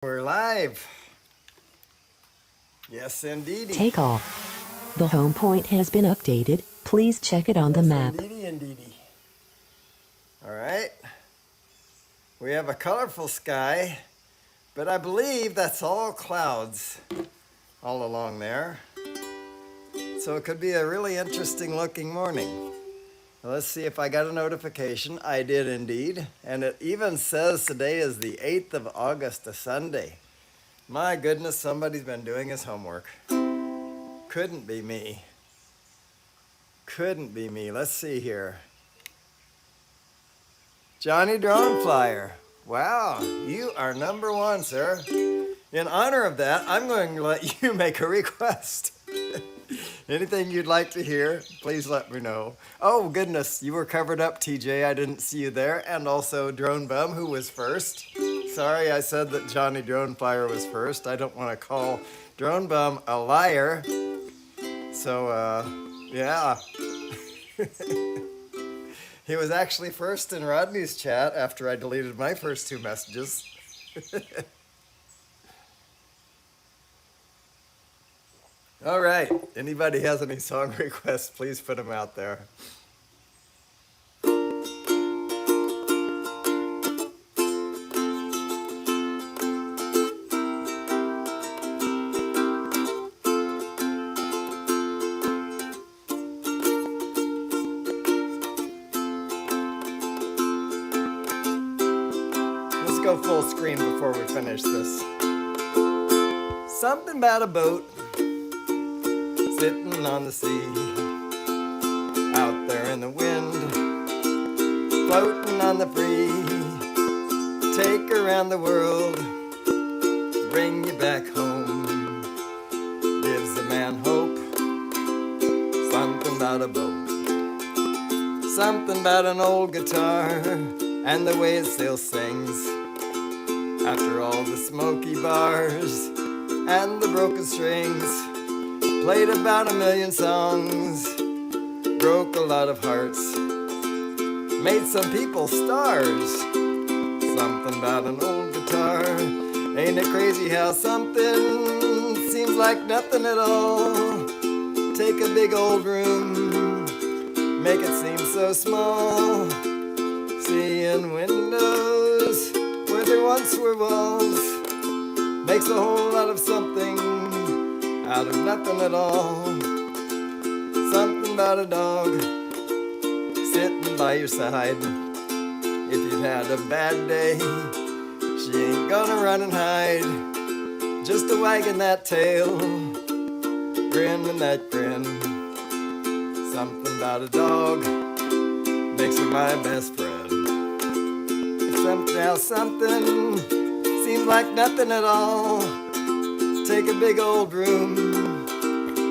We're live. Yes, indeedy. Take off. The home point has been updated. Please check it on the map. Indeedy. All right. We have a colorful sky, but I believe that's all clouds all along there. So it could be a really interesting looking morning. Let's see if I got a notification. I did indeed. And it even says today is the 8th of August, a Sunday. My goodness, somebody's been doing his homework. Couldn't be me. Couldn't be me. Let's see here. Johnny Drone Flyer. Wow, you are number one, sir. In honor of that, I'm going to let you make a request. Anything you'd like to hear, please let me know. Oh, goodness, you were covered up, TJ. I didn't see you there. And also Drone Bum, who was first. Sorry, I said that Johnny Drone Flyer was first. I don't want to call Drone Bum a liar. So, yeah. He was actually first in Rodney's chat after I deleted my first two messages. All right, anybody has any song requests, please put them out there. Let's go full screen before we finish this. Something about a boat sitting on the sea, out there in the wind, floating on the free. Take around the world, bring you back home. Gives a man hope. Something about a boat, something about an old guitar, and the way it still sings after all the smoky bars and the broken strings. Played about 1,000,000 songs, broke a lot of hearts, made some people stars. Something about an old guitar. Ain't it crazy how something seems like nothing at all? Take a big old room, make it seem so small. Seeing windows where there once were walls makes a whole lot of something out of nothing at all. Something about a dog sitting by your side. If you've had a bad day, she ain't gonna run and hide. Just a wagging that tail, grinning that grin. Something about a dog makes her my best friend. Somehow something seems like nothing at all. Take a big old room,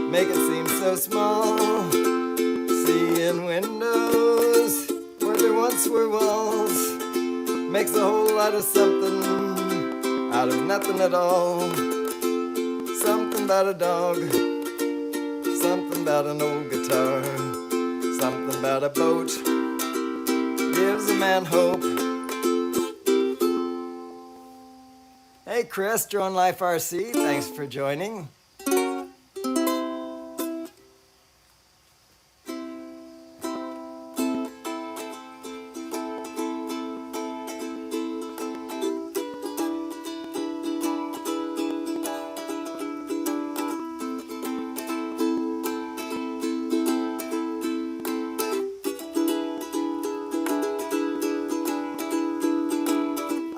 make it seem so small. Seeing windows where there once were walls makes a whole lot of something out of nothing at all. Something about a dog, something about an old guitar, something about a boat gives a man hope. Hey Chris, Drone Life RC, thanks for joining.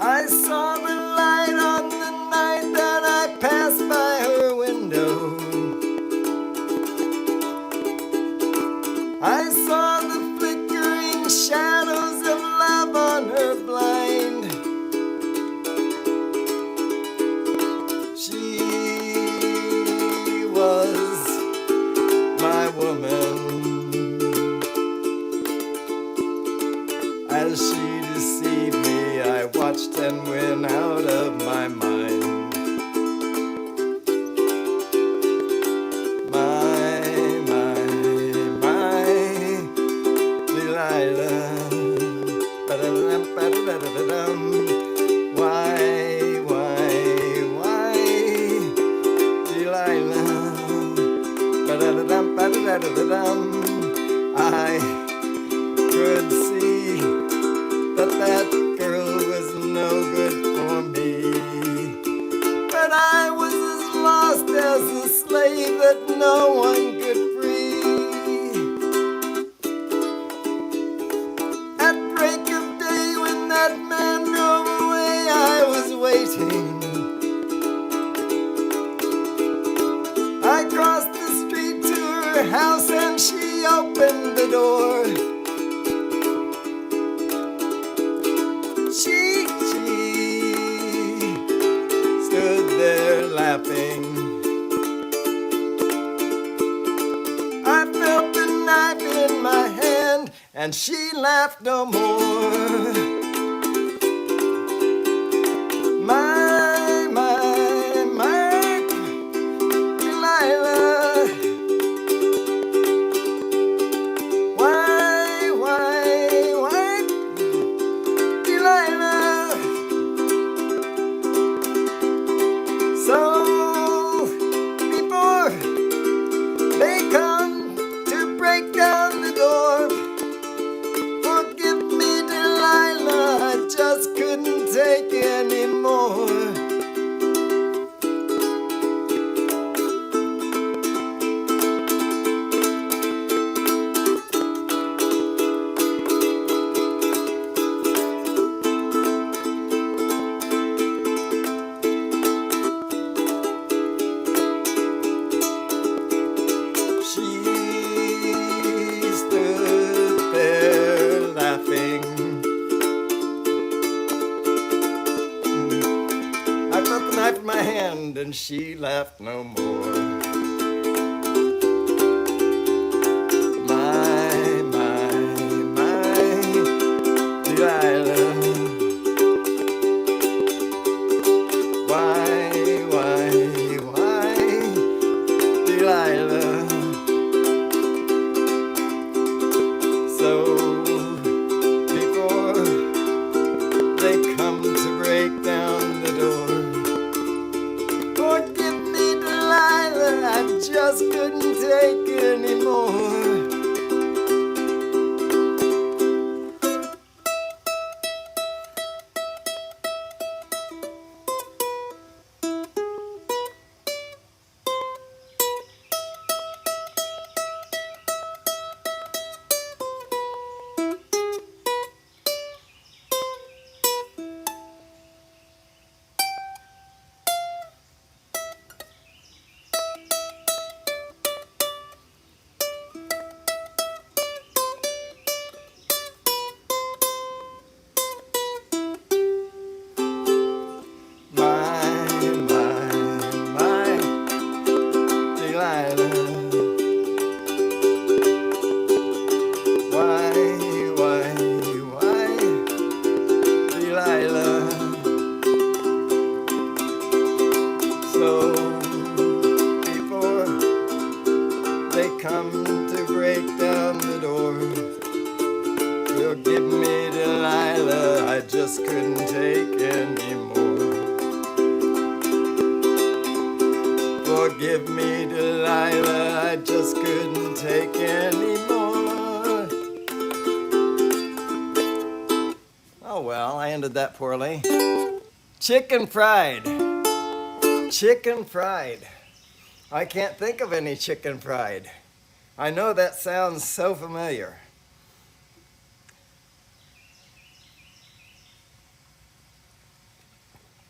I saw the light on the night that I passed by her window. I saw the flickering shadows of love on her blind. She was my woman. As she deceived me, I watched and when that no one could free. At break of day when that man drove away, I was waiting. I crossed the street to her house and she opened the door. She stood there laughing. I felt the knife in my hand and she laughed no more. My, Delilah. Why, Delilah. So before they come to break down the door, forgive me, Delilah, I just couldn't take anymore. She stood there laughing. I felt the knife in my hand and she laughed no more. My, Delilah. Why, Delilah. So before they come to break down the door, forgive me, Delilah, I just couldn't take anymore. Delilah. So before they come to break down the door, forgive me, Delilah, I just couldn't take anymore. Forgive me, Delilah, I just couldn't take anymore. Oh well, I ended that poorly. Chicken fried. Chicken fried. I can't think of any chicken fried. I know that sounds so familiar.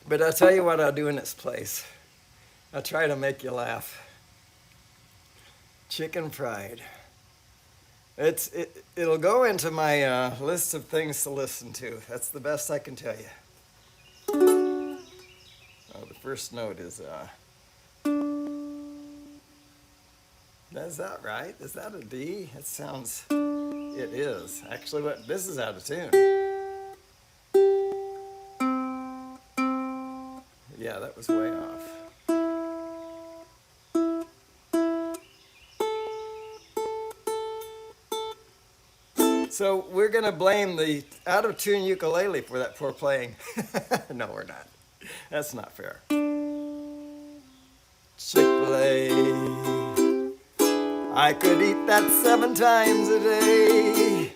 But I'll tell you what I'll do in its place. I'll try to make you laugh. Chicken fried. It'll go into my list of things to listen to. That's the best I can tell you. Oh, the first note is, is that right? Is that a D? It sounds, it is. Actually, this is out of tune. Yeah, that was way off. So we're going to blame the out-of-tune ukulele for that poor playing. No, we're not. That's not fair. Chick-fil-A, I could eat that 7 times a day,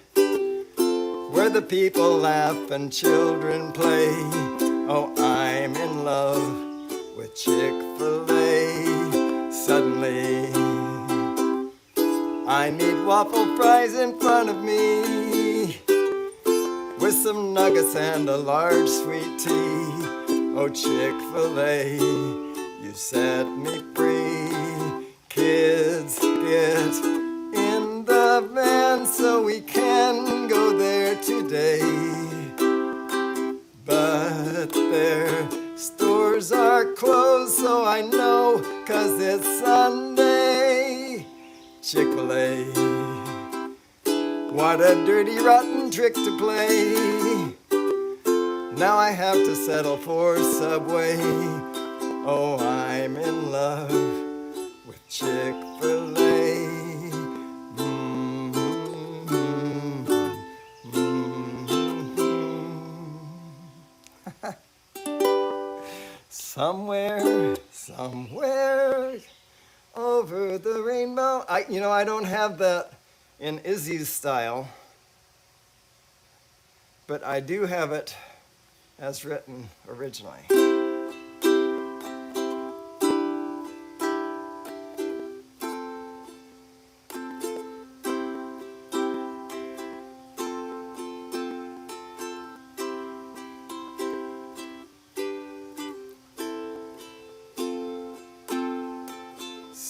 where the people laugh and children play. Oh, I'm in love with Chick-fil-A. Suddenly waffle fries in front of me, with some nuggets and a large sweet tea. Oh, Chick-fil-A, you set me free. Kids, get in the van so we can go there today. But their stores are closed, so I know, 'cause it's Sunday. Chick-fil-A, what a dirty, rotten trick to play. Now I have to settle for Subway. Oh, I'm in love with Chick-fil-A. Somewhere over the rainbow. I don't have that in Izzy's style, but I do have it as written originally.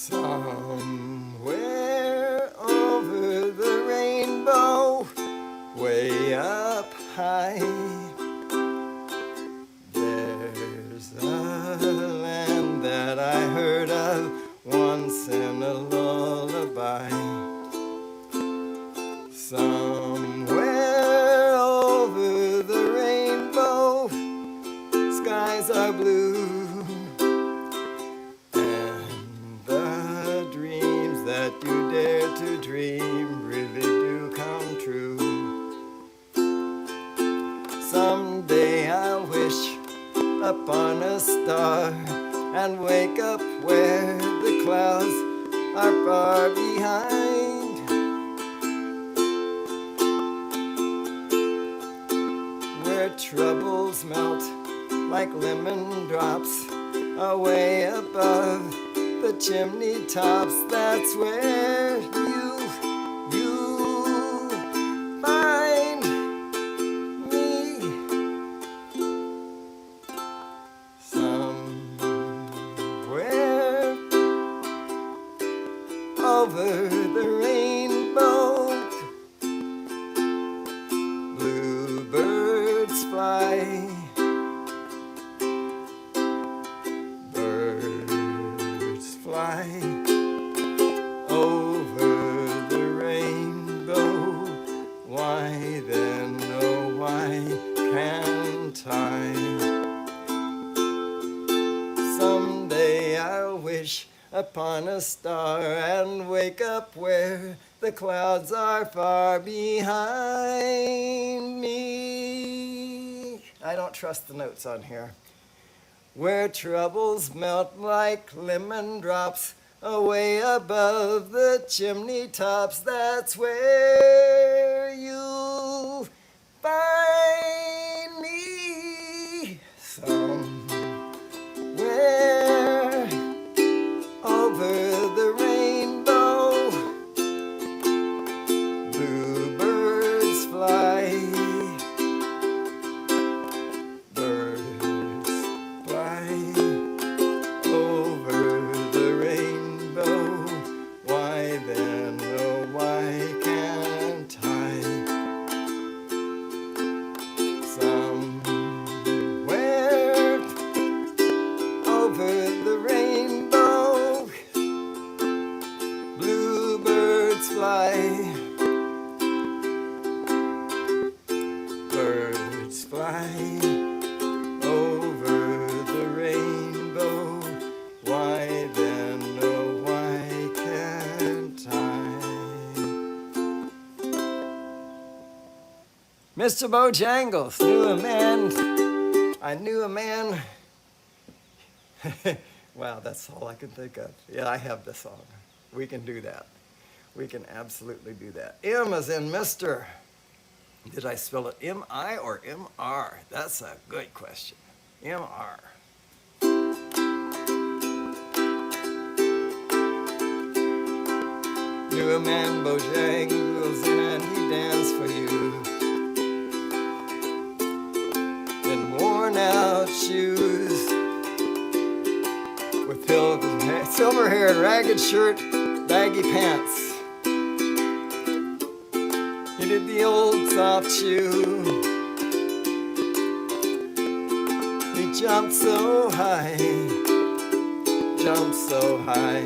Somewhere over the rainbow, way up high, there's a land that I heard of once in a lullaby. Somewhere over the rainbow, skies are blue, that you dare to dream really do come true. Someday I'll wish upon a star and wake up where the clouds are far behind, where troubles melt like lemon drops away above the chimney tops. That's where you find me. Somewhere over the rainbow, bluebirds fly. Fly over the rainbow. Why then, oh why can't I? Someday I'll wish upon a star and wake up where the clouds are far behind me. I don't trust the notes on here. Where troubles melt like lemon drops away above the chimney tops. That's where you'll find me. Somewhere over the rainbow, bluebirds fly. Birds fly over the rainbow. Why then, oh why can't I? Mr. Bojangles I knew a man. Wow, that's all I can think of. Yeah, I have the song. We can do that. We can absolutely do that. M as in Mr. Did I spell it M-I or M-R? That's a good question. M-R. Knew a a man Bojangles and he danced for you. In worn out shoes, with silver hair, ragged shirt, baggy pants. He did the old soft shoe. He jumped so high, jumped so high.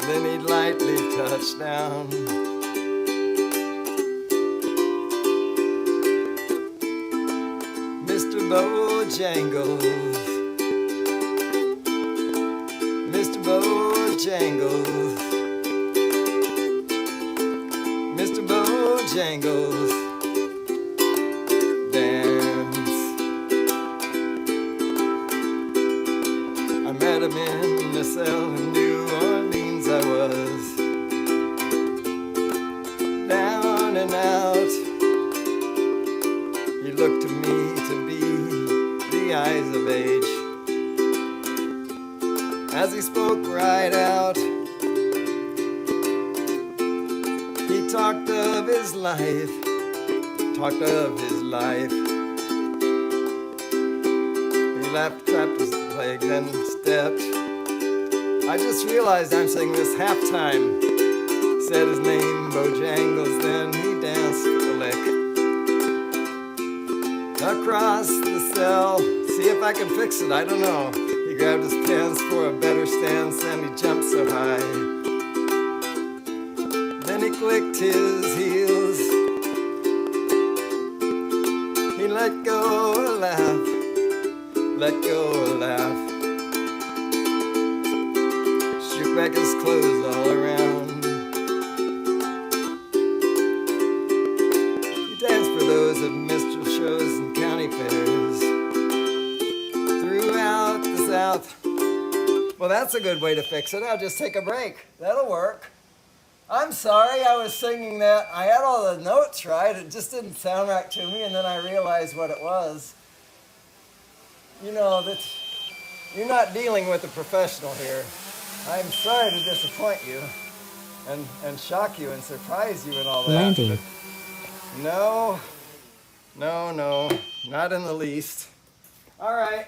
Then he'd lightly touch down. Mr. Bojangles, Mr. Bojangles, Mr. Bojangles, dance. I met him in the cell in New Orleans. I was down and out. He looked to me to be the eyes of age. As he spoke right out, he talked of his life, talked of his life. He laughed, clapped his leg, then stepped. I just realized I'm singing this halftime. Said his name, Bojangles, then he danced a lick. Across the cell, see if I can fix it, I don't know. He grabbed his pants for a better stance and he jumped so high. Then he clicked his heels. He let go a laugh, let go a laugh. Shook back his clothes all around. He danced for those at minstrel shows and county fairs throughout the South. Well, that's a good way to fix it. I'll just take a break. That'll work. I'm sorry I was singing that. I had all the notes right. It just didn't sound right to me, and then I realized what it was. You know, that you're not dealing with a professional here. I'm sorry to disappoint you and shock you and surprise you and all that. Landing. No, not in the least. All right.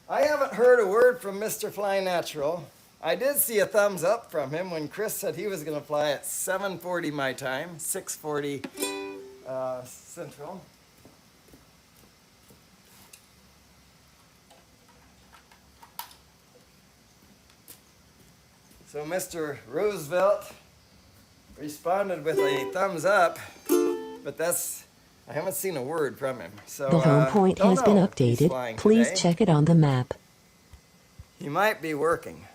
I haven't heard a word from Mr. Fly Natural. I did see a thumbs up from him when Chris said he was going to fly at 7:40 my time, 6:40 Central. So Mr. Roosevelt responded with a thumbs up, but I haven't seen a word from him. So The home point don't has been know if he's updated. flying Please today. check it on the map. He might be working.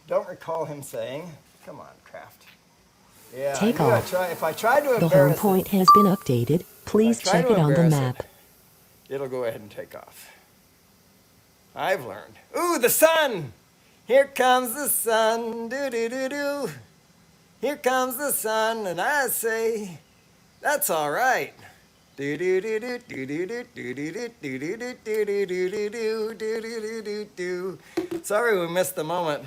Don't recall him saying, come on, Kraft. Yeah, Take I knew off. if I tried to The home embarrass point has been updated. Please If I try check to it on the embarrass map. it'll go ahead and take off. I've learned. Ooh, the sun! Here comes the sun, do-do-do-do. Here comes the sun, and I say, that's all right. Do-do-do-do-do-do-do-do-do-do-do-do-do-do-do-do-do-do. Sorry we missed the moment.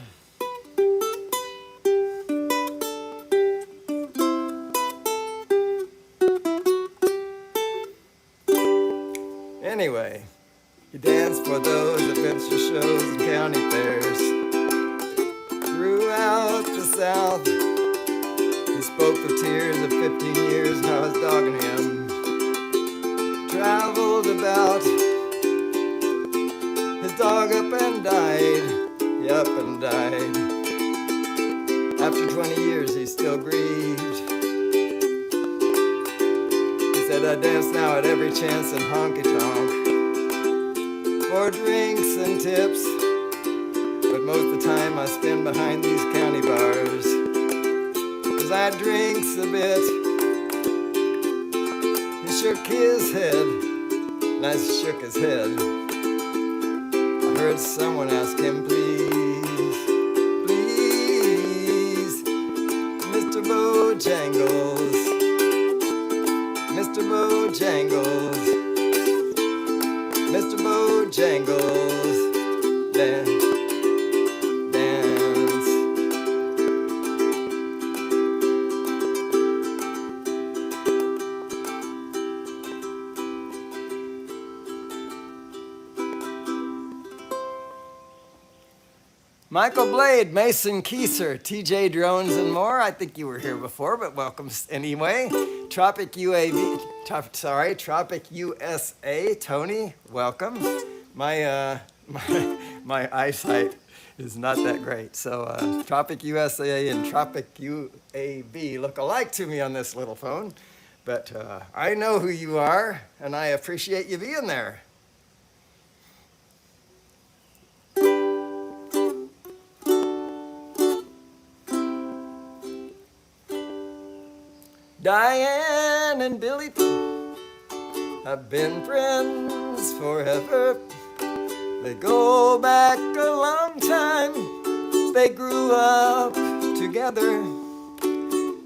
Anyway, he danced for those at minstrel shows and county fairs throughout the South. He spoke of tears of 15 years and how his dog and him traveled about. His dog up and died, he up and died. After 20 years he still grieved. He said, I dance now at every chance in honky-tonk for drinks and tips, but most of the time I spend behind these county bars, 'cause I drinks a bit. He shook his head, and I shook his head. I heard someone ask him, please, please, Mr. Bojangles, Mr. Bojangles, Mr. Bojangles, dance, dance. Michael Blade, Mason Kieser, TJ Drones, and more. I think you were here before, but welcome anyway. Tropic USA, Tony, welcome. My eyesight is not that great. So Tropic USA and Tropic UAV look alike to me on this little phone. But I know who you are, and I appreciate you being there. Diane and Billy have been friends forever. They go back a long time. They grew up together.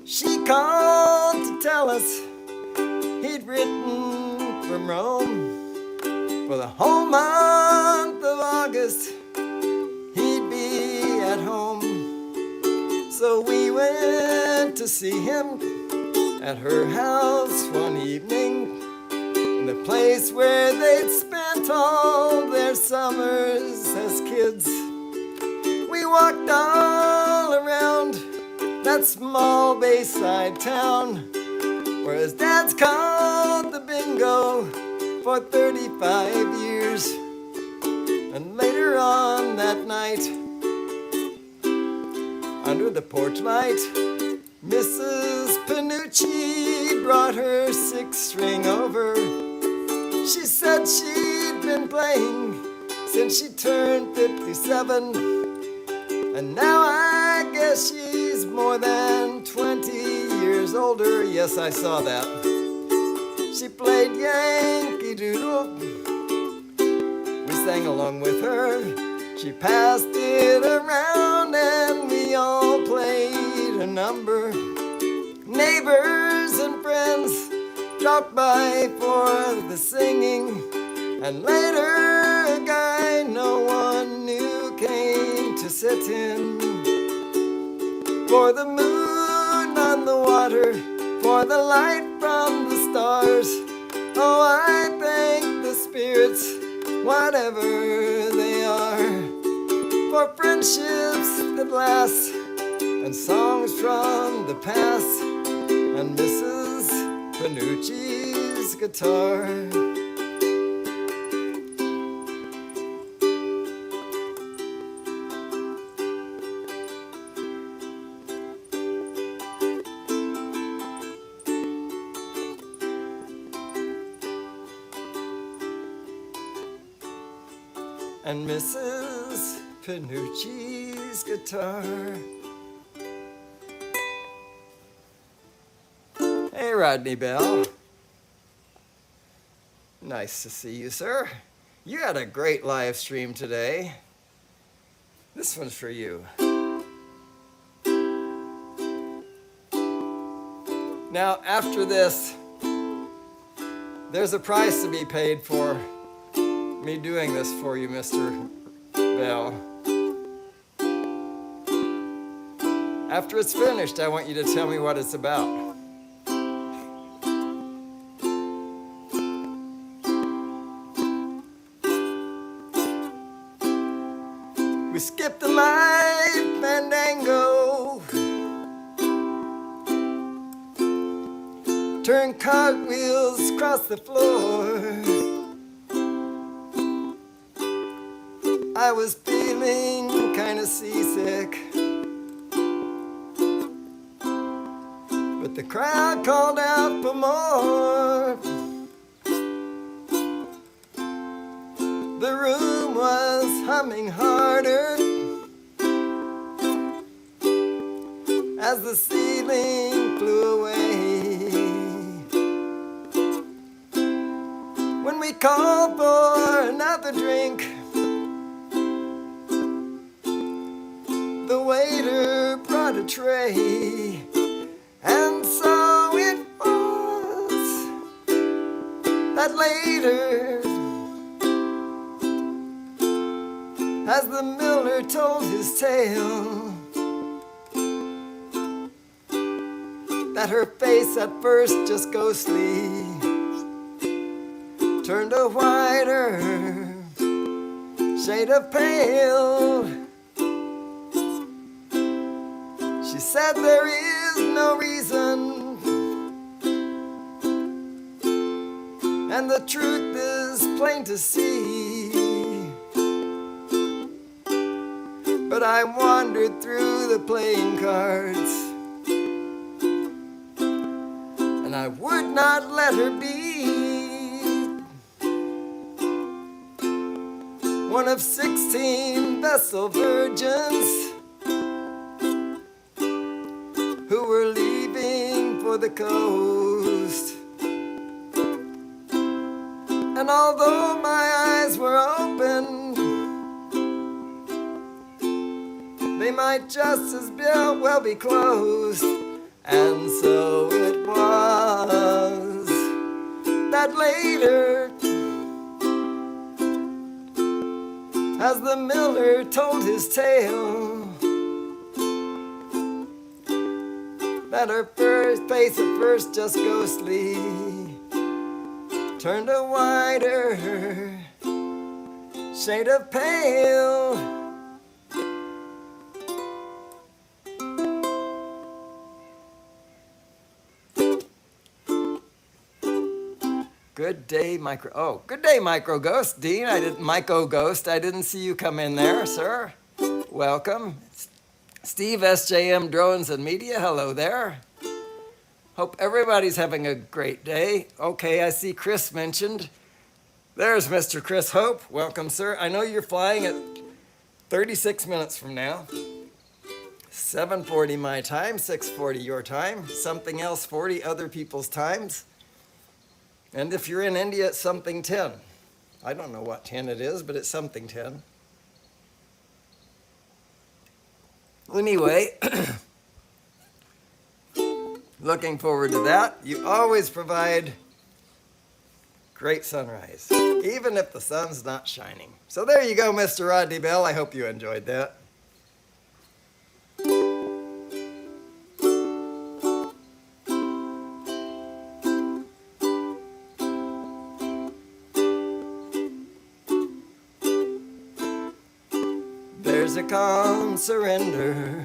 She called to tell us he'd written from Rome. For the whole month of August, he'd be at home. So we went to see him at her house one evening, in the place where they'd spent all their summers as kids. We walked all around that small bayside town, where his dad's called the bingo for 35 years. And later on that night, under the porch light, Mrs. Panucci brought her 6-string over. She said she'd been playing since she turned 57, and now I guess she's more than 20 years older. Yes, I saw that. She played Yankee Doodle. We sang along with her. She passed it around and we all played a number. Neighbors and friends dropped by for the singing, and later a guy no one knew came to sit in. For the moon on the water, for the light from the stars, oh, I thank the spirits, whatever they are, for friendships that last and songs from the past, and Mrs. Panucci's guitar. And Mrs. Panucci's guitar. Hey, Rodney Bell. Nice to see you, sir. You had a great live stream today. This one's for you. Now, after this, there's a price to be paid for me doing this for you, Mr. Bell. After it's finished, I want you to tell me what it's about. We skipped the light fandango, turned cartwheels across the floor. I was feeling kinda seasick, but the crowd called out for more. The room was humming harder as the ceiling flew away. When we called for another drink, the waiter brought a tray, and so it was that later, as the miller told his tale, that her face at first just ghostly turned a whiter shade of pale, She said there is no reason, and the truth is plain to see. But I wandered through the playing cards, and I would not let her be one of 16 vessel virgins who were leaving for the coast. And although my eyes were open, they might just as well be closed. And so it was that later, as the miller told his tale, that her face at first just ghostly turned a wider shade of pale. Good day, Good day, Micro Ghost. Dean, Micro Ghost, I didn't see you come in there, sir. Welcome. Steve, SJM Drones and Media, hello there. Hope everybody's having a great day. Okay, I see Chris mentioned. There's Mr. Chris Hope. Welcome, sir. I know you're flying at 36 minutes from now. 7:40 my time, 6:40 your time, something else 40 other people's times. And if you're in India, it's something 10. I don't know what 10 it is, but it's something 10. Anyway, looking forward to that. You always provide great sunrise, even if the sun's not shining. So there you go, Mr. Rodney Bell. I hope you enjoyed that. There's a calm surrender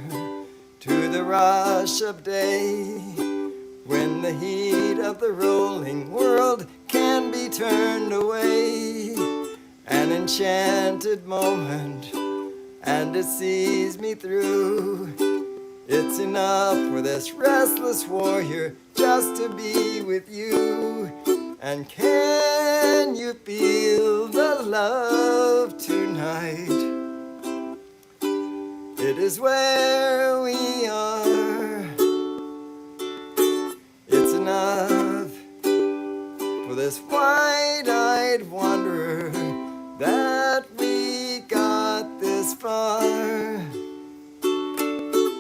to the rush of day, when the heat of the rolling world can be turned away. An enchanted moment, and it sees me through. It's enough for this restless warrior just to be with you. And can you feel the love tonight? It is where we are. It's enough for this wide-eyed wanderer that we got this far.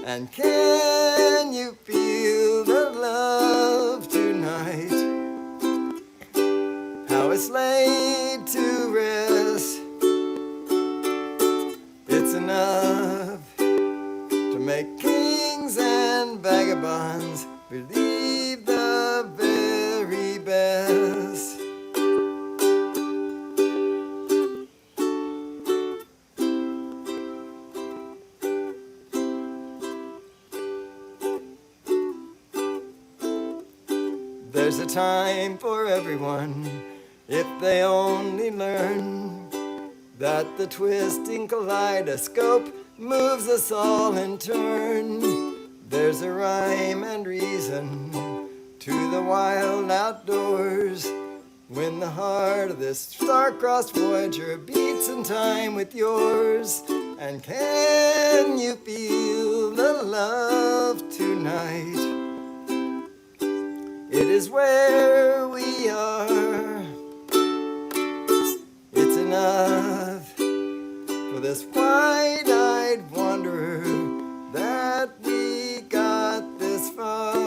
And can you feel the love tonight? How it's laid to rest. It's enough to make kings and vagabonds believe the very best. There's a time for everyone if they only learn that the twisting kaleidoscope moves us all in turn. There's a rhyme and reason to the wild outdoors, when the heart of this star-crossed voyager beats in time with yours. And can you feel the love tonight? It is where we are. It's enough for this wide-eyed wanderer that we got this far.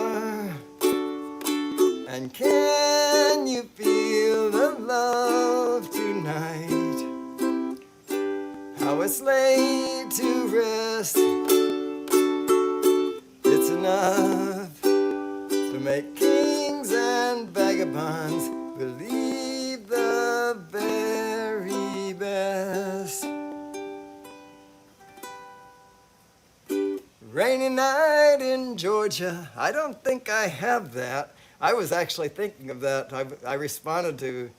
And can you feel the love tonight? How it's laid to rest. It's enough to make kings and vagabonds believe the very best. Rainy night in Georgia. I don't think I have that. I was actually thinking of that. I responded to,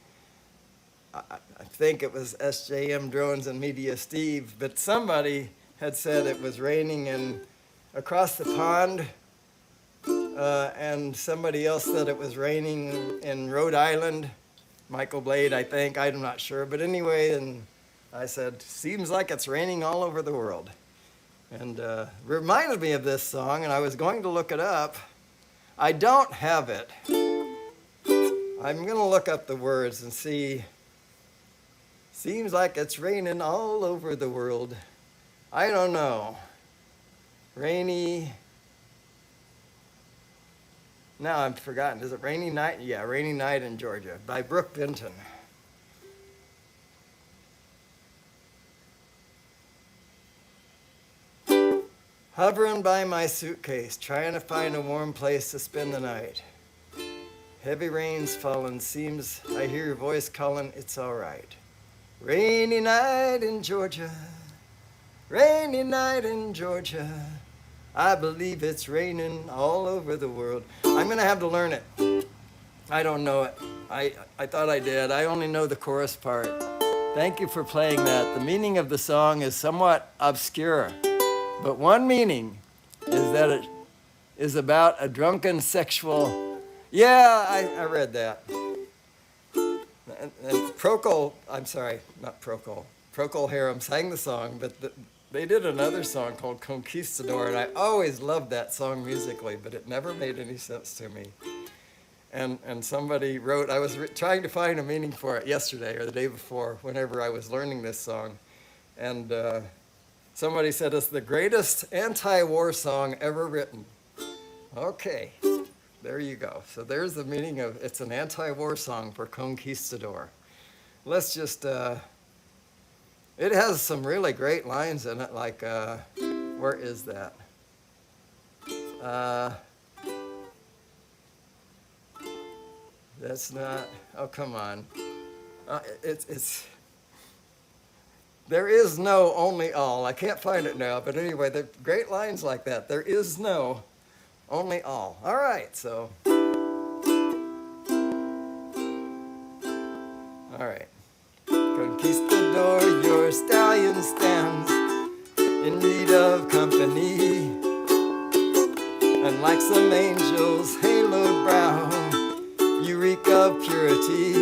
I think it was SJM Drones and Media Steve, but somebody had said it was raining across the pond, and somebody else said it was raining in Rhode Island. Michael Blade, I think. I'm not sure. But anyway, and I said, seems like it's raining all over the world. And reminded me of this song, and I was going to look it up. I don't have it. I'm going to look up the words and see. Seems like it's raining all over the world. I don't know. Rainy. Now I've forgotten. Is it Rainy Night? Yeah, Rainy Night in Georgia by Brooke Benton. Hovering by my suitcase, trying to find a warm place to spend the night. Heavy rain's falling, seems I hear your voice calling, it's all right. Rainy night in Georgia, rainy night in Georgia. I believe it's raining all over the world. I'm gonna have to learn it. I don't know it. I thought I did. I only know the chorus part. Thank you for playing that. The meaning of the song is somewhat obscure. But one meaning is that it is about a drunken sexual. Yeah, I read that. And Procol, I'm sorry, not Procol. Procol Harum sang the song, but they did another song called Conquistador, and I always loved that song musically, but it never made any sense to me. And somebody wrote, I was trying to find a meaning for it yesterday or the day before, whenever I was learning this song. And somebody said it's the greatest anti-war song ever written. Okay, there you go. So there's the meaning of it's an anti-war song for Conquistador. Let's just, it has some really great lines in it, like, where is that? That's not, oh, come on. It's there is no only all. I can't find it now, but anyway, there are great lines like that. There is no only all. All right, so. All right. Conquistador, your stallion stands in need of company. And like some angel's haloed brow, you reek of purity.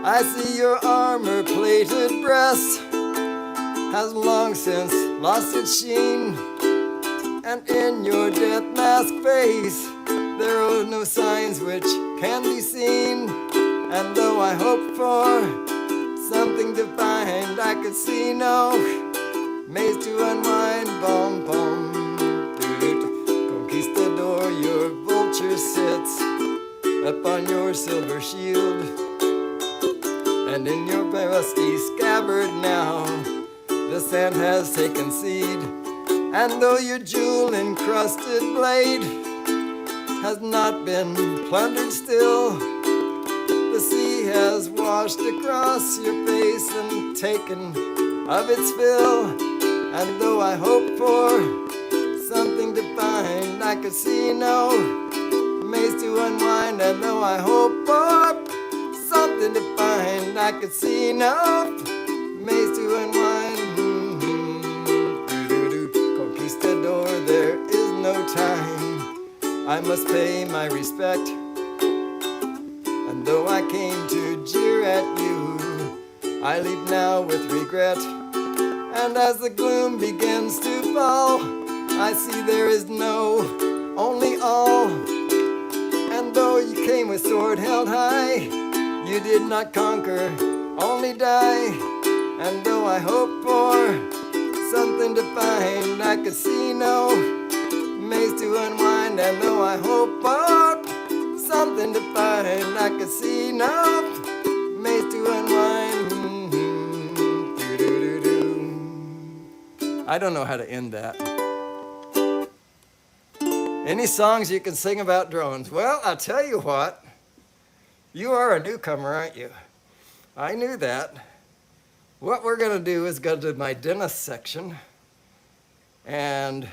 I see your armor-plated breast has long since lost its sheen, and in your death mask face there are no signs which can be seen. And though I hoped for something to find, I could see no maze to unwind. Boom, boom, Conquistador, your vulture sits upon your silver shield, and in your rusty scabbard now the sand has taken seed. And though your jewel-encrusted blade has not been plundered still, the sea has washed across your face and taken of its fill. And though I hoped for something to find, I could see no maze to unwind. And though I hoped for something to find, I could see no maze to unwind. Conquistador, there is no time. I must pay my respect. And though I came to jeer at you, I leave now with regret. And as the gloom begins to fall, I see there is no only all. And though you came with sword held high, you did not conquer, only die. And though I hoped for something to find, I could see no maze to unwind. And though I hoped for something to find, I could see no maze to unwind. I don't know how to end that. Any songs you can sing about drones? Well, I'll tell you what. You are a newcomer, aren't you? I knew that. What we're going to do is go to my dentist section, and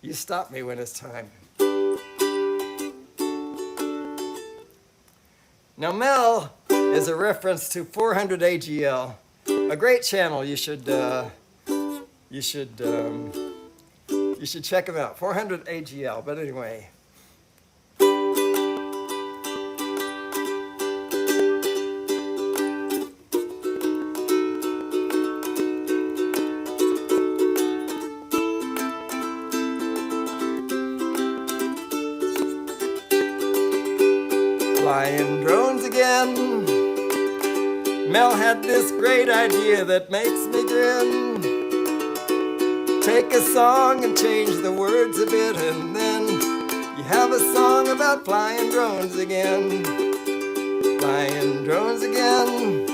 You stop me when it's time. Now Mel is a reference to 400 AGL, a great channel. You should check them out. 400 AGL. But anyway. Flying drones again. Mel had this great idea that makes me grin. Take a song and change the words a bit, and then you have a song about flying drones again. Flying drones again.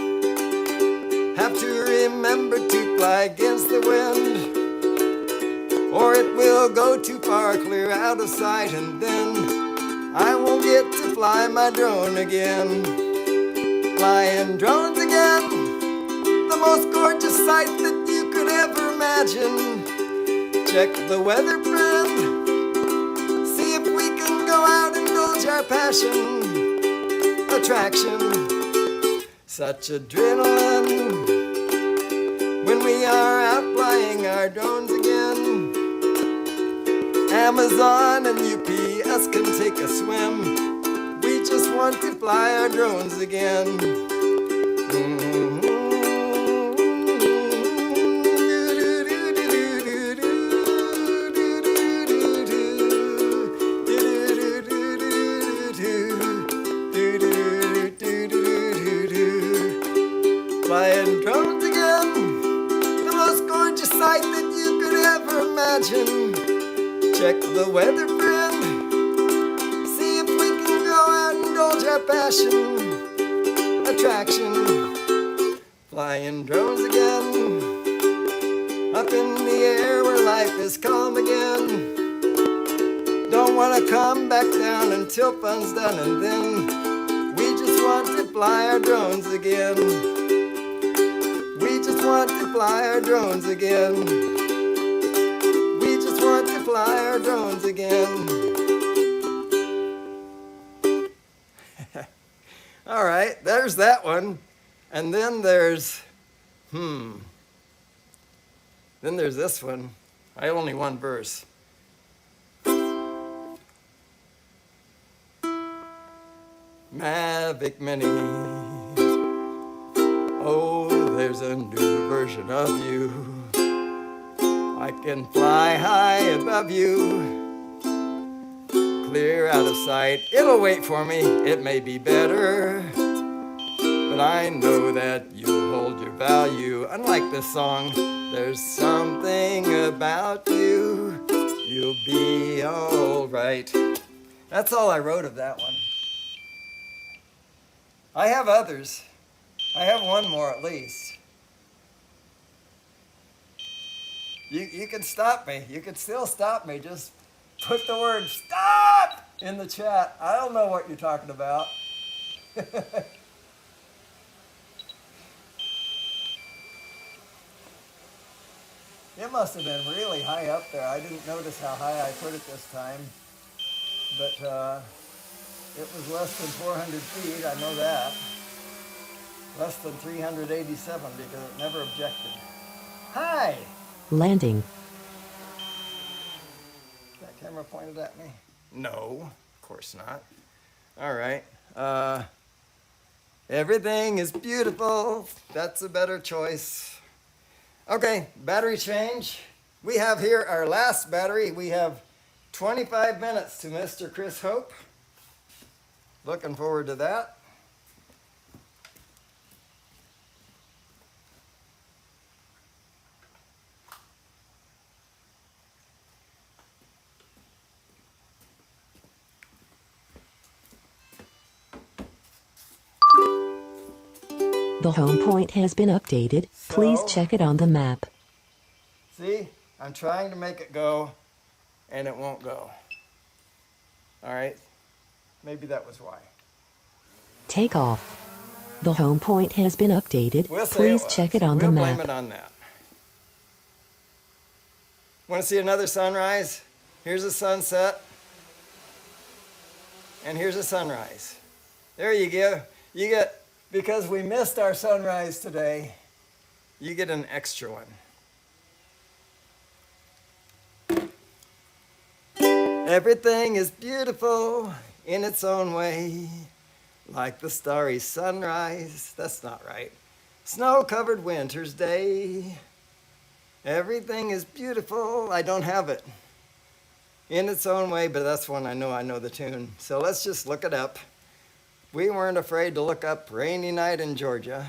Have to remember to fly against the wind, or it will go too far clear out of sight, and then I won't get to fly my drone again. Flying drones again, the most gorgeous sight that you could ever imagine. Check the weather, friend, see if we can go out and indulge our passion. Attraction, such adrenaline when we are out flying our drones again. Amazon and UPS can take a swim. We just want to fly our drones again. Flying drones again, the most gorgeous sight that you could ever imagine. Check the weather, friend, see if we can go out and indulge our passion. Attraction, flying drones again, up in the air where life is calm again. Don't want to come back down until fun's done, and then we just want to fly our drones again. We just want to fly our drones again. We just want to fly our drones again. All right, there's that one. And then there's, then there's this one. I only one verse. Mavic Mini. Oh, there's a new version of you. I can fly high above you, clear out of sight. It'll wait for me, it may be better, but I know that you'll hold your value. Unlike this song, there's something about you. You'll be all right. That's all I wrote of that one. I have others. I have one more at least. You can stop me. You can still stop me. Just put the word "stop" in the chat. I don't know what you're talking about. It must have been really high up there. I didn't notice how high I put it this time. But it was less than 400 feet, I know that. Less than 387 because it never objected. Hi! Landing. That camera pointed at me? No, of course not. All right. Everything is beautiful. That's a better choice. Okay, battery change. We have here our last battery. We have 25 minutes to Mr. Chris Hope. Looking forward to that. The home point has been updated. Please check it on the map. See, I'm trying to make it go, and it won't go. All right, maybe that was why. Take off. The home point has been updated. We'll say Please it was. check it on the map. We'll blame it on that. Want to see another sunrise? Here's a sunset. And here's a sunrise. There you go. You get, because we missed our sunrise today, you get an extra one. Everything is beautiful in its own way, like the starry sunrise. That's not right. Snow-covered winter's day. Everything is beautiful. I don't have it in its own way, but that's one I know the tune. So let's just look it up. We weren't afraid to look up Rainy Night in Georgia.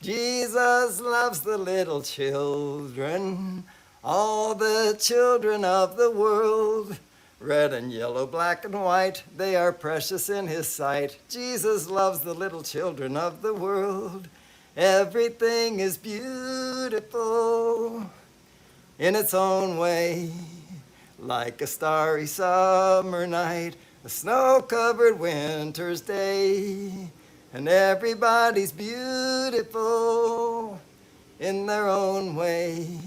Jesus loves the little children, all the children of the world. Red and yellow, black and white, they are precious in his sight. Jesus loves the little children of the world. Everything is beautiful in its own way, like a starry summer night, a snow-covered winter's day. And everybody's beautiful in their own way.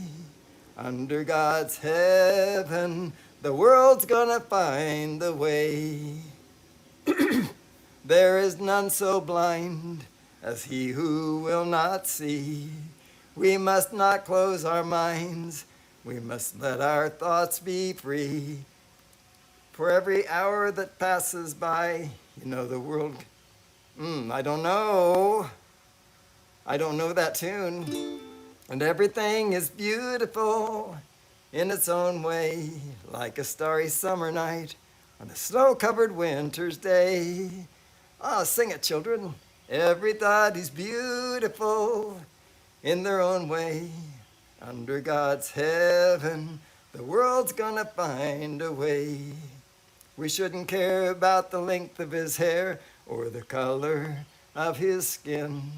Under God's heaven, the world's gonna find the way. There is none so blind as he who will not see. We must not close our minds. We must let our thoughts be free. For every hour that passes by, you know the world... I don't know that tune. And everything is beautiful in its own way, like a starry summer night on a snow-covered winter's day. Sing it, children. Everybody's beautiful in their own way. Under God's heaven, the world's gonna find a way. We shouldn't care about the length of his hair or the color of his skin.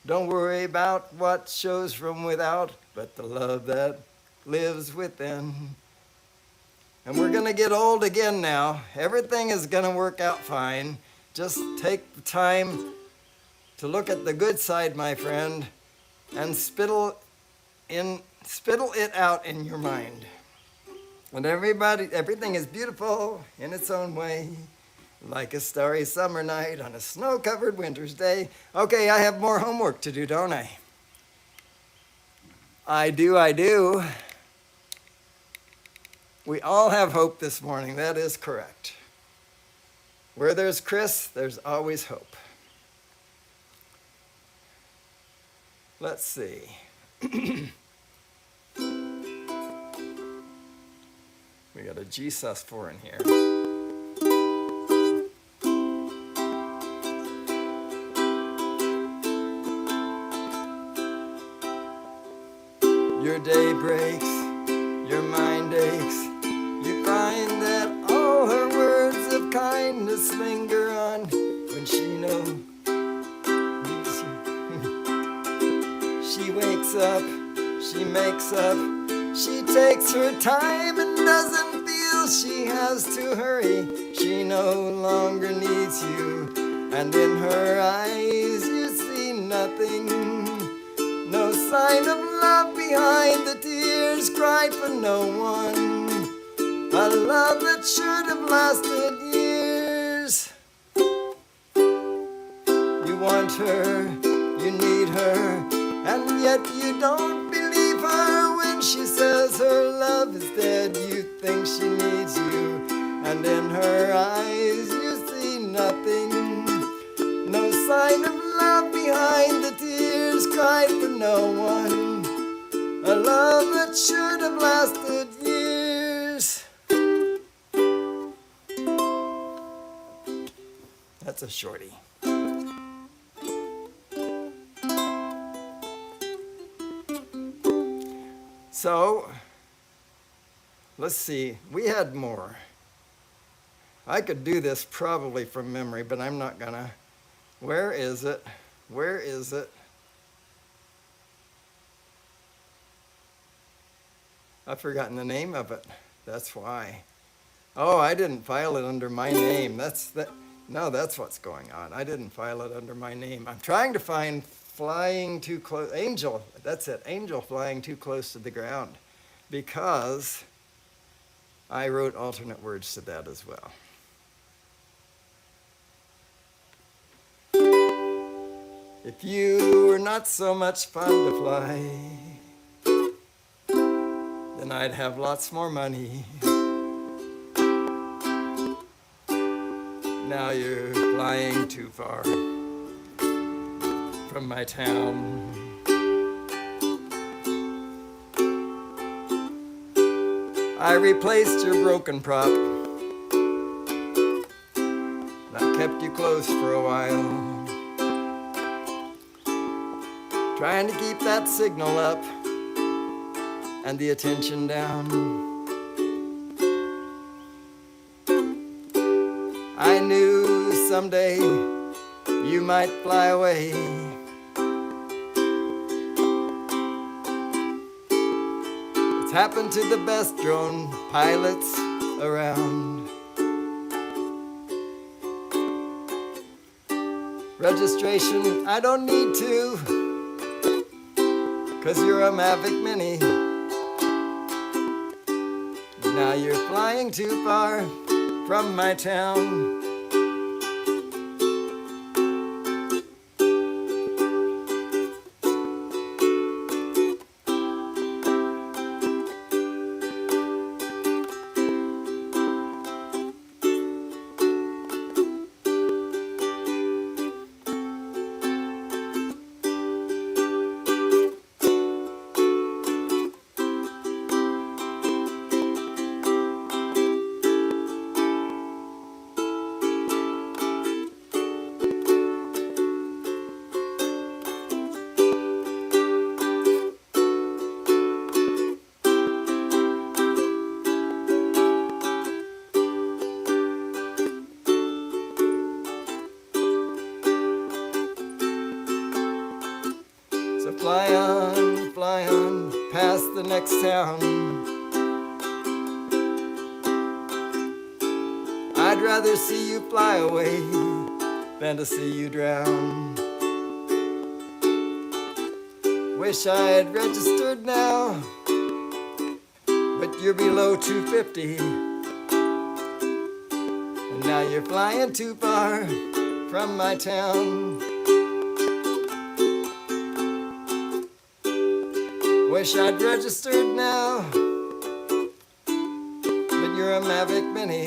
Don't worry about what shows from without, but the love that lives within. And we're gonna get old again now. Everything is gonna work out fine. Just take the time to look at the good side, my friend, and spittle it out in your mind. And everything is beautiful in its own way, like a starry summer night on a snow-covered winter's day. Okay, I have more homework to do, don't I? I do. We all have hope this morning. That is correct. Where there's Chris, there's always hope. Let's see. We got a G sus4 in here. Your day breaks, your mind aches. You find that all her words of kindness linger on when she knows. She wakes up, she makes up, she takes her time and doesn't feel she has to hurry. She no longer needs you, and in her eyes you see nothing. No sign of love behind the tears cried for no one. A love that should have lasted years. You want her, you need her, and yet you don't believe her when she says her love is dead. You think she needs you, and in her eyes you see nothing. No sign of love behind the tears cried for no one. A love that should have lasted years. That's a shorty. So, let's see. We had more. I could do this probably from memory, but I'm not gonna. Where is it? Where is it? I've forgotten the name of it. That's why. Oh, I didn't file it under my name. No, that's what's going on. I didn't file it under my name. I'm trying to find flying too close, angel, that's it, angel flying too close to the ground, because I wrote alternate words to that as well. If you were not so much fun to fly, then I'd have lots more money. Now you're flying too far from my town. I replaced your broken prop. I kept you close for a while, trying to keep that signal up and the attention down. I knew someday you might fly away. It's happened to the best drone pilots around. Registration, I don't need to, 'cause you're a Mavic Mini. Now you're flying too far from my town. So fly on, past the next town. I'd rather see you fly away than to see you drown. Wish I had registered now, but you're below 250. And now you're flying too far from my town. Wish I'd registered now, but you're a Mavic Mini.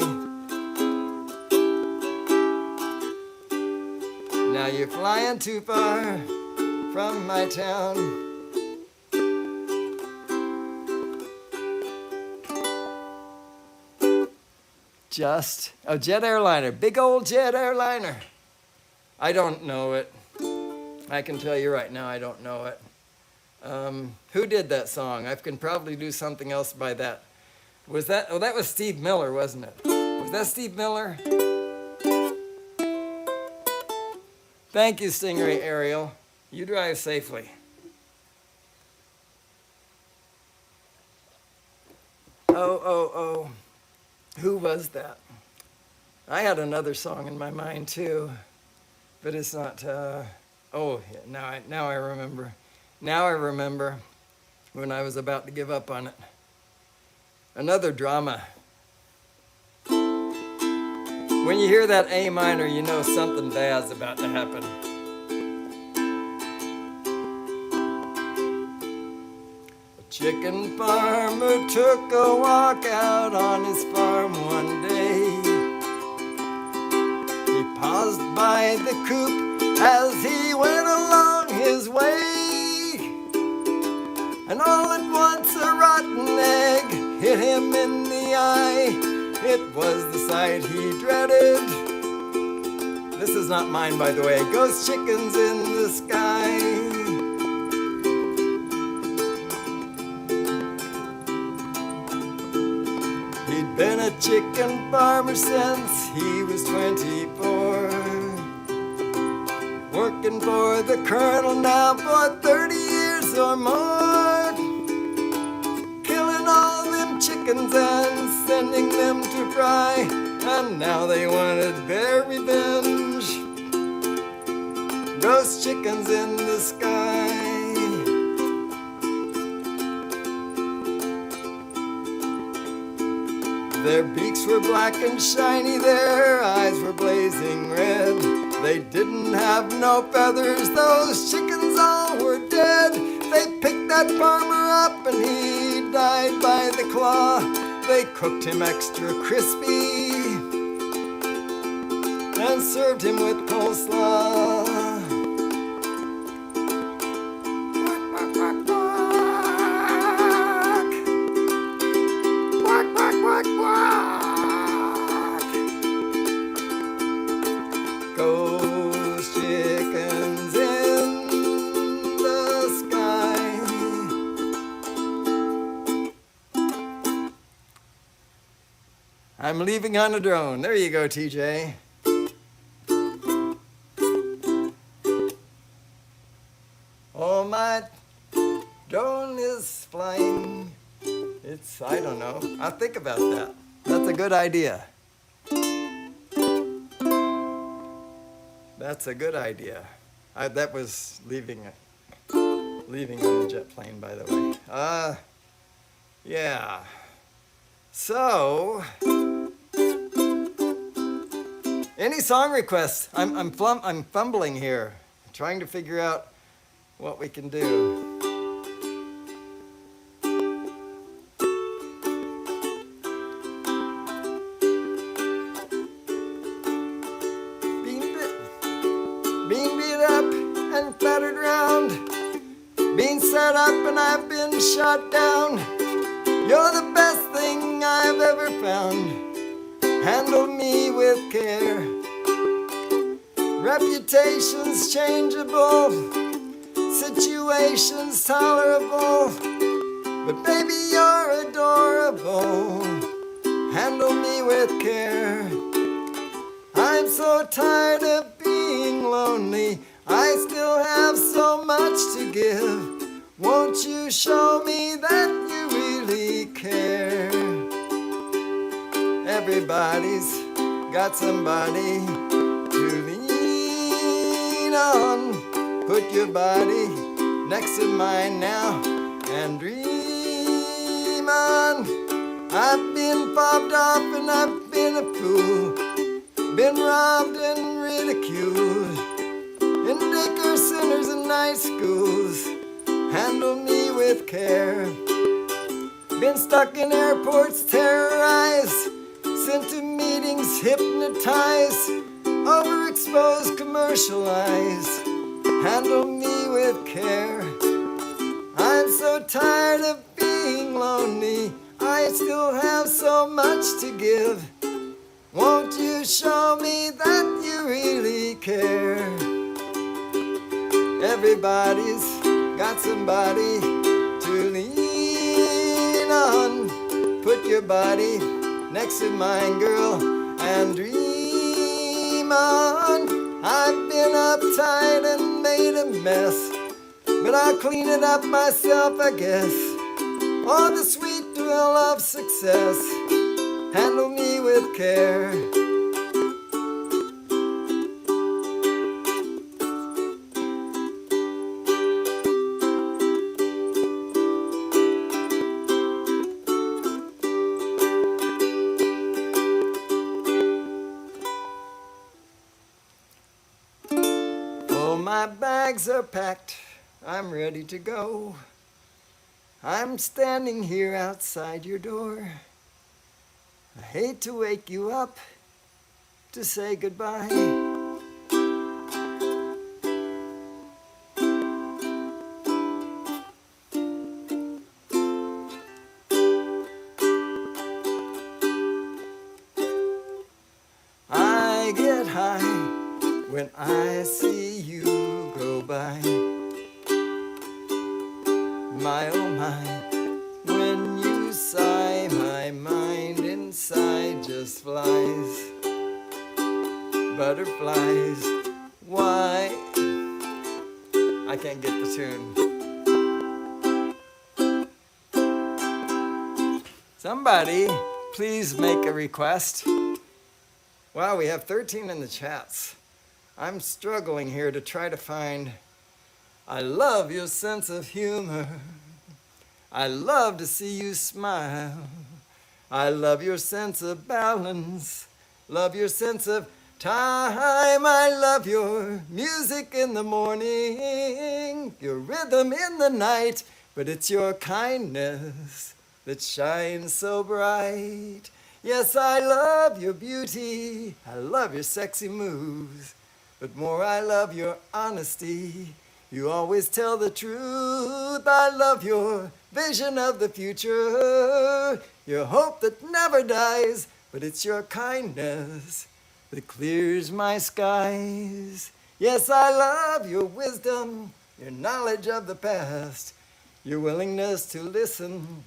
Now you're flying too far from my town. Just a jet airliner, big old jet airliner. I don't know it. I can tell you right now, I don't know it. Who did that song? I can probably do something else by that. Was that, oh, that was Steve Miller, wasn't it? Was that Steve Miller? Thank you, Stingray Ariel. You drive safely. Oh. Who was that? I had another song in my mind too, but it's not, oh, yeah, now I remember. Now I remember when I was about to give up on it. Another drama. When you hear that A minor, you know something bad's about to happen. A chicken farmer took a walk out on his farm one day. He paused by the coop as he went along his way. And all at once a rotten egg hit him in the eye. It was the sight he dreaded. This is not mine, by the way. Ghost chickens in the sky. He'd been a chicken farmer since he was 24. Working for the colonel now for 30 years or more. Chickens and sending them to fry and now they wanted their revenge. Roast chickens in the sky. Their beaks were black and shiny, their eyes were blazing red. They didn't have no feathers, those chickens all were dead. They picked that farmer up and he died by the claw. They cooked him extra crispy and served him with coleslaw. Quack, quack, quack, quack, quack, quack. Ghost chickens in the sky. I'm leaving on a drone. There you go, TJ. Oh, my drone is flying. I don't know. I'll think about that. That's a good idea. That's a good idea. That was leaving on the jet plane, by the way. Yeah. So, any song requests? I'm fumbling here, trying to figure out what we can do. Being beat up and clattered round, being set up and I've been shot down. You're the best thing I've ever found. Handle me with care. Reputations changeable, situations tolerable, but baby you're adorable. Handle me with care. I'm so tired of being lonely. I still have so much to give. Won't you show me that you really care? Everybody's got somebody to lean on. Put your body next to mine now and dream on. I've been fobbed off and I've been a fool, been robbed and ridiculed in Dickersoners and night schools. Handle me with care. Been stuck in airports, terrorized, sent to meetings, hypnotized, overexposed, commercialized. Handle me with care. I'm so tired of being lonely. I still have so much to give. Won't you show me that you really care? Everybody's got somebody to lean on. Put your body next to mine, girl, and dream on. I've been uptight and made a mess, but I'll clean it up myself, I guess. Oh, the sweet thrill of success. Handle me with care. Oh, my bags are packed. I'm ready to go. I'm standing here outside your door. I hate to wake you up to say goodbye. I get high when I see you go by. My oh my, when you sigh, my mind inside just flies. Butterflies, why? I can't get the tune. Somebody, please make a request. Wow, we have 13 in the chats. I'm struggling here to try to find. I love your sense of humor. I love to see you smile. I love your sense of balance. Love your sense of time. I love your music in the morning, your rhythm in the night. But it's your kindness that shines so bright. Yes, I love your beauty. I love your sexy moves. But more, I love your honesty. You always tell the truth. I love your vision of the future, your hope that never dies. But it's your kindness that clears my skies. Yes, I love your wisdom, your knowledge of the past, your willingness to listen,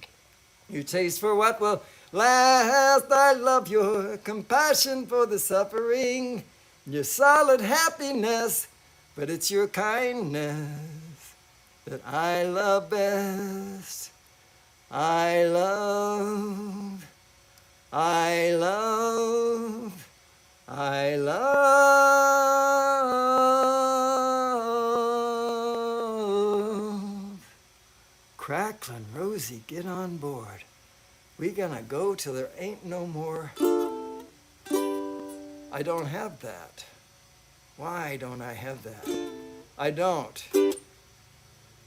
your taste for what will last. I love your compassion for the suffering, your solid happiness, but it's your kindness that I love best. I love, I love, I love. Cracklin' Rosie, get on board. We gonna go till there ain't no more. I don't have that. Why don't I have that? I don't.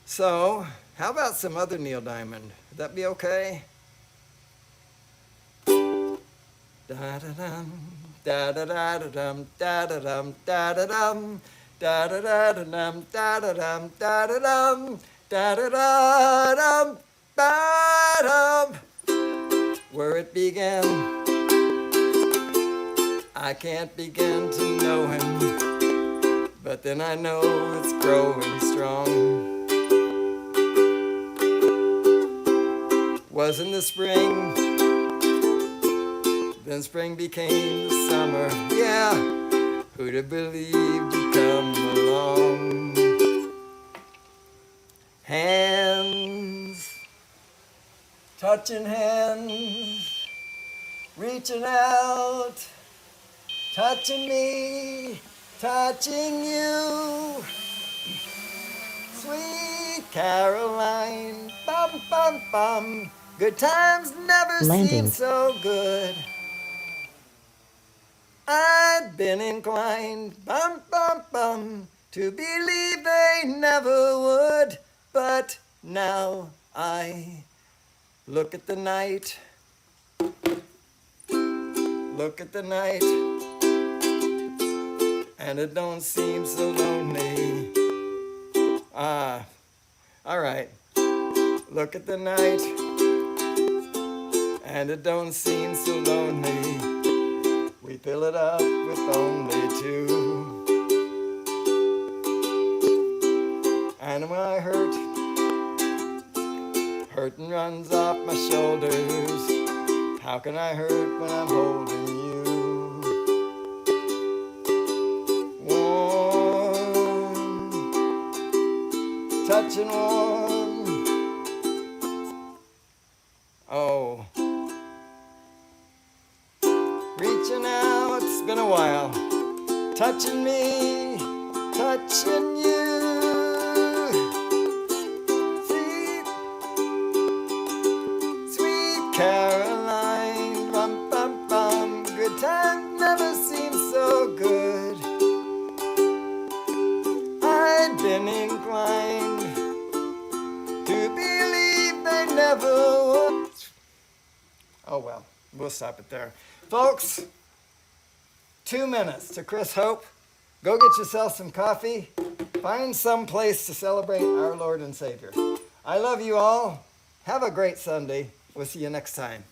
So, how about some other Neil Diamond? Would that be okay? Da-da-dum, da-da-da-da-dum, da-da-dum, da-da-dum, da-da-da-da-dum, da-da-dum, da-da-dum, da-da-da-dum, ba-dum. Where it began, I can't begin to know him, but then I know it's growing strong. Was in the spring, then spring became the summer. Yeah, who'd have believed you'd come along? Hands, touching hands, reaching out, touching me, touching you. Sweet Caroline, bum bum bum. Good times never seem Landing. so good. I'd been inclined, bum bum bum, to believe they never would. But now I look at the night, look at the night, and it don't seem so lonely. Ah, all right. Look at the night, and it don't seem so lonely. We fill it up with only two. And when I hurt, hurting runs off my shoulders. How can I hurt when I'm holding you? Warm, touching warm. Oh, reaching out, it's been a while. Touching me, touching you. Sweet, sweet Caroline, bum bum bum. Good times never seem so good. I'd been inclined to believe they never would. Oh well, we'll stop it there. Folks, 2 minutes to Chris Hope. Go get yourself some coffee. Find some place to celebrate our Lord and Savior. I love you all. Have a great Sunday. We'll see you next time.